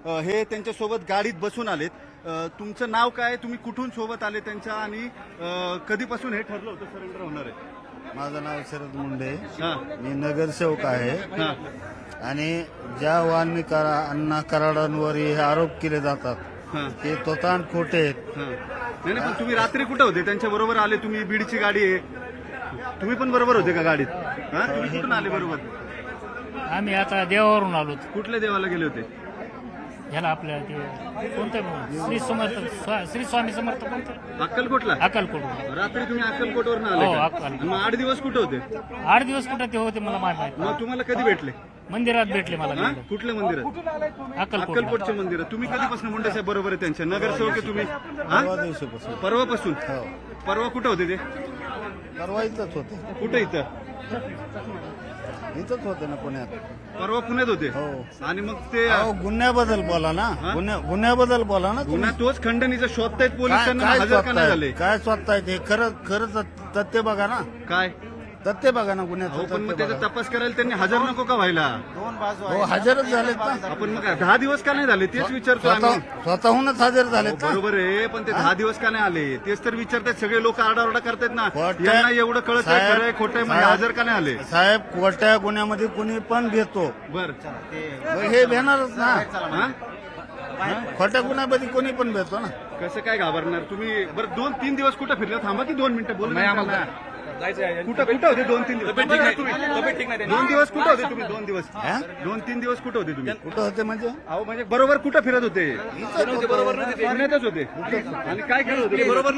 हे त्यांच्यासोबत गाडीत बसून आलेत. तुमचं नाव काय, तुम्ही कुठून सोबत आले त्यांच्या, आणि कधीपासून हे ठरलं होतं सरेंडर होणार आहे? माझं नाव शरद मुंडे, हां मी नगरसेवक आहे. हां आणि ज्या वाल्मिक अण्णा कराडांवर हे आरोप केले जातात हां ते तोतांड खोटे आहेत. हां. नाही नाही, पण तुम्ही रात्री कुठे होते? त्यांच्या बरोबर आले तुम्ही? बीडची गाडी आहे, तुम्ही पण बरोबर होते का गाडीत? हां, तुम्ही कुठून आले बरोबर? आम्ही आता देवावरून आलो. कुठल्या देवाला गेले होते? ह्याला आपल्या ते कोणतं श्री स्वामी समर्थ कोणतं अक्कलकोटला? अक्कलकोट. रात्री तुम्ही अक्कलकोटवरून आले हो, का? अक्कलकोट. आणि मग 8 दिवस कुठे होते? 8 दिवस कुठं ते होते मला माहित मग तुम्हाला कधी भेटले? मंदिरात भेटले मला हां? तिकडं. कुठल्या मंदिरात? अक्कलकोट. अक्कलकोटच्या मंदिरात. तुम्ही कधीपासून मुंडे साहेब बरोबर आहे त्यांच्या? नगरसेवक आहे तुम्ही? परवा हां? दिवशीपासून परवापासून? हो. परवा कुठे होते ते? परवा इथंच होते, कुठे? इथंच होते ना पुण्यात. परवा पुण्यात होते. हो. आणि मग ते अहो, गुन्ह्याबद्दल बोला ना, गुन्ह्याबद्दल बोला ना तुम्ही. गुन्हा तोच खंडणीचा शोधतायत काय पोलिसांना, काय हजर का नाही स्वतः झाले? काय स्वतः ते खरं खरं तथ्य बघा ना, काय? तथ्य बघा ना अहो, गुन्ह्याचं पण मग तथ्य त्याचा बघा. तपास करायला त्यांनी हजर नको का व्हायला? हो, हजरच झालेत ना. आपण मग 10 दिवस का नाही झाले तेच विचारतो आम्ही. स्वतःहूनच हजर झालेत ना. बरोबर आहे, पण ते 10 दिवस का नाही आले तेच तर विचारतात. सगळे लोक आरडाओरडा करतात ना, खोटं- यांना एवढं कळत आहे साहेब- खरं आहे खोटं आहे, म्हणजे साहेब- हजर का नाही आले? साहेब, कोट्या गुन्ह्यामध्ये कुणी पण घेतो, बर हे भेणारच ना. हा? खोट्या गुन्ह्यामध्ये कोणी पण भेटतो ना. कसं काय घाबरणार तुम्ही? बरं 2-3 दिवस कुठं फिरले? थांबा की 2 मिनिटं बोलू. कुठं कुठं होते 2-3 दिवस? 2 दिवस कुठं होते तुम्ही? 2 दिवस, हा? 2-3 दिवस कुठं होते तुम्ही? कुठं होते म्हणजे अहो म्हणजे बरोबर कुठं फिरत होते? इथंच होते. पुण्यातच होते. आणि काय करत होते? बरोबर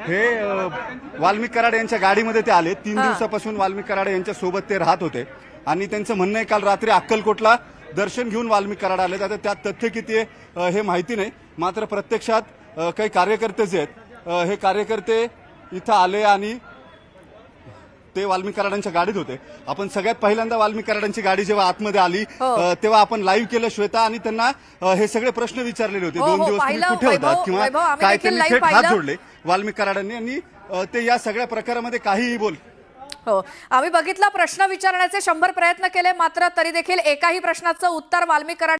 हे वाल्मिक कराड यांच्या गाडीमध्ये ते आले. 3 दिवसापासून वाल्मिक कराड यांच्या सोबत ते राहत होते. आणि त्यांचं म्हणणं आहे काल रात्री अक्कलकोटला दर्शन घेऊन वाल्मिक कराड आले. आता त्यात तथ्य किती आहे हे माहिती नाही. मात्र प्रत्यक्षात काही कार्यकर्ते जे आहेत हे कार्यकर्ते इथं आले आणि ते वाल्मिक कराडांच्या गाडीत होते. आपण सगळ्यात पहिल्यांदा वाल्मिक कराडांची गाडी जेव्हा आतमध्ये आली तेव्हा आपण लाईव्ह केलं श्वेता, आणि त्यांना हे सगळे प्रश्न विचारलेले होते. 2 दिवस तुम्ही कुठे होतात किंवा काय, त्यांनी थेट हात जोडले वाल्मिक कराडांनी, आणि ते या सगळ्या प्रकारामध्ये काहीही बोल. हो, आम्ही बघितला प्रश्न विचारण्याचे 100 प्रयत्न केले, मात्र तरी देखील एकाही प्रश्नाचं उत्तर वाल्मिक कराड